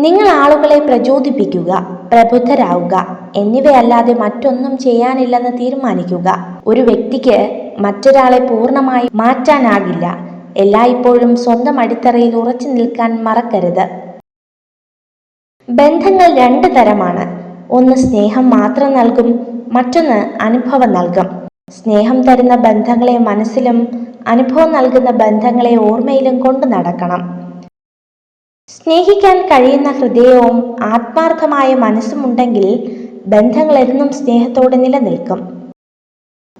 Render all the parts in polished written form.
നിങ്ങൾ ആളുകളെ പ്രചോദിപ്പിക്കുക, പ്രബുദ്ധരാവുക എന്നിവയല്ലാതെ മറ്റൊന്നും ചെയ്യാനില്ലെന്ന് തീരുമാനിക്കുക. ഒരു വ്യക്തിക്ക് മറ്റൊരാളെ പൂർണ്ണമായി മാറ്റാനാകില്ല. എല്ലായ്പ്പോഴും സ്വന്തം അടിത്തറയിൽ ഉറച്ചു നിൽക്കാൻ മറക്കരുത്. ബന്ധങ്ങൾ രണ്ട് തരമാണ്. ഒന്ന് സ്നേഹം മാത്രം നൽകും, മറ്റൊന്ന് അനുഭവം നൽകും. സ്നേഹം തരുന്ന ബന്ധങ്ങളെ മനസ്സിലും അനുഭവം നൽകുന്ന ബന്ധങ്ങളെ ഓർമ്മയിലും കൊണ്ടു നടക്കണം. സ്നേഹിക്കാൻ കഴിയുന്ന ഹൃദയവും ആത്മാർത്ഥമായ മനസ്സുമുണ്ടെങ്കിൽ ബന്ധങ്ങൾ എന്നും സ്നേഹത്തോടെ നിലനിൽക്കും.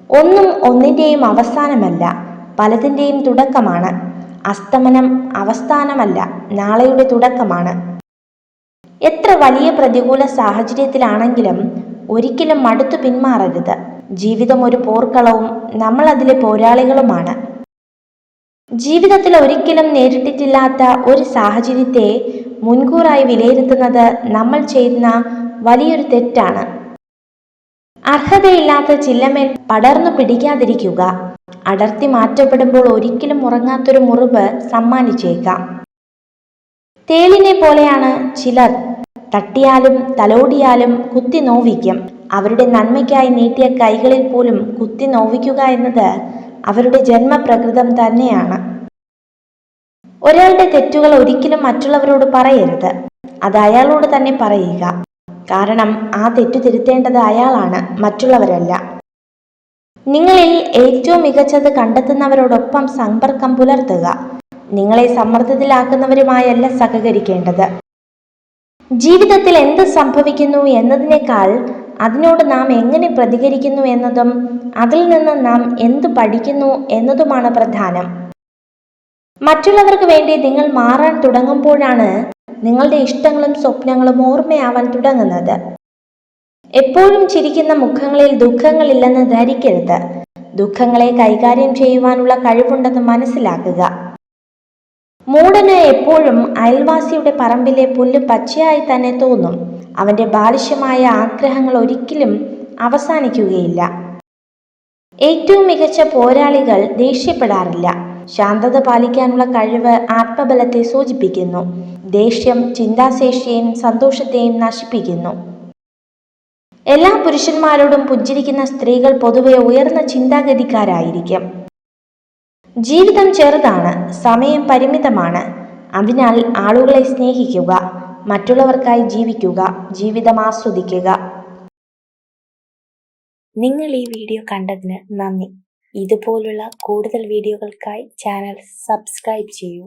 ഒന്നും ഒന്നിൻ്റെയും അവസാനമല്ല, പലതിൻ്റെയും തുടക്കമാണ്. അസ്തമനം അവസാനമല്ല, നാളെയുടെ തുടക്കമാണ്. എത്ര വലിയ പ്രതികൂല സാഹചര്യത്തിലാണെങ്കിലും ഒരിക്കലും മടുത്തു പിന്മാറരുത്. ജീവിതം ഒരു പോർക്കളവും നമ്മൾ അതിലെ പോരാളികളുമാണ്. ജീവിതത്തിൽ ഒരിക്കലും നേരിട്ടിട്ടില്ലാത്ത ഒരു സാഹചര്യത്തെ മുൻകൂറായി വിലയിരുത്തുന്നത് നമ്മൾ ചെയ്യുന്ന വലിയൊരു തെറ്റാണ്. അർഹതയില്ലാത്ത ചില്ലമേൽ പടർന്നു പിടിക്കാതിരിക്കുക. അടർത്തി മാറ്റപ്പെടുമ്പോൾ ഒരിക്കലും ഉറങ്ങാത്തൊരു മുറിവ് സമ്മാനിച്ചേക്കാം. തേളിനെ പോലെയാണ് ചിലർ. തട്ടിയാലും തലോടിയാലും കുത്തി നോവിക്കും. അവരുടെ നന്മയ്ക്കായി നീട്ടിയ കൈകളിൽ പോലും കുത്തി നോവിക്കുക എന്നത് അവരുടെ ജന്മപ്രകൃതം തന്നെയാണ്. ഒരാളുടെ തെറ്റുകൾ ഒരിക്കലും മറ്റുള്ളവരോട് പറയരുത്. അത് അയാളോട് തന്നെ പറയുക. കാരണം ആ തെറ്റു തിരുത്തേണ്ടത് അയാളാണ്, മറ്റുള്ളവരല്ല. നിങ്ങളിൽ ഏറ്റവും മികച്ചത് കണ്ടെത്തുന്നവരോടൊപ്പം സമ്പർക്കം പുലർത്തുക. നിങ്ങളെ സമ്മർദ്ദത്തിലാക്കുന്നവരുമായല്ല സഹകരിക്കേണ്ടത്. ജീവിതത്തിൽ എന്ത് സംഭവിക്കുന്നു എന്നതിനേക്കാൾ അതിനോട് നാം എങ്ങനെ പ്രതികരിക്കുന്നു എന്നതും അതിൽ നിന്ന് നാം എന്ത് പഠിക്കുന്നു എന്നതുമാണ് പ്രധാനം. മറ്റുള്ളവർക്ക് വേണ്ടി നിങ്ങൾ മാറാൻ തുടങ്ങുമ്പോഴാണ് നിങ്ങളുടെ ഇഷ്ടങ്ങളും സ്വപ്നങ്ങളും ഓർമ്മയാവാൻ തുടങ്ങുന്നത്. എപ്പോഴും ചിരിക്കുന്ന മുഖങ്ങളിൽ ദുഃഖങ്ങളില്ലെന്ന് ധരിക്കരുത്. ദുഃഖങ്ങളെ കൈകാര്യം ചെയ്യുവാനുള്ള കഴിവുണ്ടെന്ന് മനസ്സിലാക്കുക. മൂടന് എപ്പോഴും അയൽവാസിയുടെ പറമ്പിലെ പുല്ല് പച്ചയായി തന്നെ തോന്നും. അവന്റെ ബാലിശമായ ആഗ്രഹങ്ങൾ ഒരിക്കലും അവസാനിക്കുകയില്ല. ഏറ്റവും മികച്ച പോരാളികൾ ദേഷ്യപ്പെടാറില്ല. ശാന്തത പാലിക്കാനുള്ള കഴിവ് ആത്മബലത്തെ സൂചിപ്പിക്കുന്നു. ദേഷ്യം ചിന്താശേഷിയെയും സന്തോഷത്തെയും നശിപ്പിക്കുന്നു. എല്ലാ പുരുഷന്മാരോടും പുഞ്ചിരിക്കുന്ന സ്ത്രീകൾ പൊതുവെ ഉയർന്ന ചിന്താഗതിക്കാരായിരിക്കും. ജീവിതം ചെറുതാണ്, സമയം പരിമിതമാണ്. അതിനാൽ ആളുകളെ സ്നേഹിക്കുക, മറ്റുള്ളവർക്കായി ജീവിക്കുക, ജീവിതം ആസ്വദിക്കുക. നിങ്ങൾ ഈ വീഡിയോ കണ്ടതിന് നന്ദി. ഇതുപോലുള്ള കൂടുതൽ വീഡിയോകൾക്കായി ചാനൽ സബ്സ്ക്രൈബ് ചെയ്യൂ.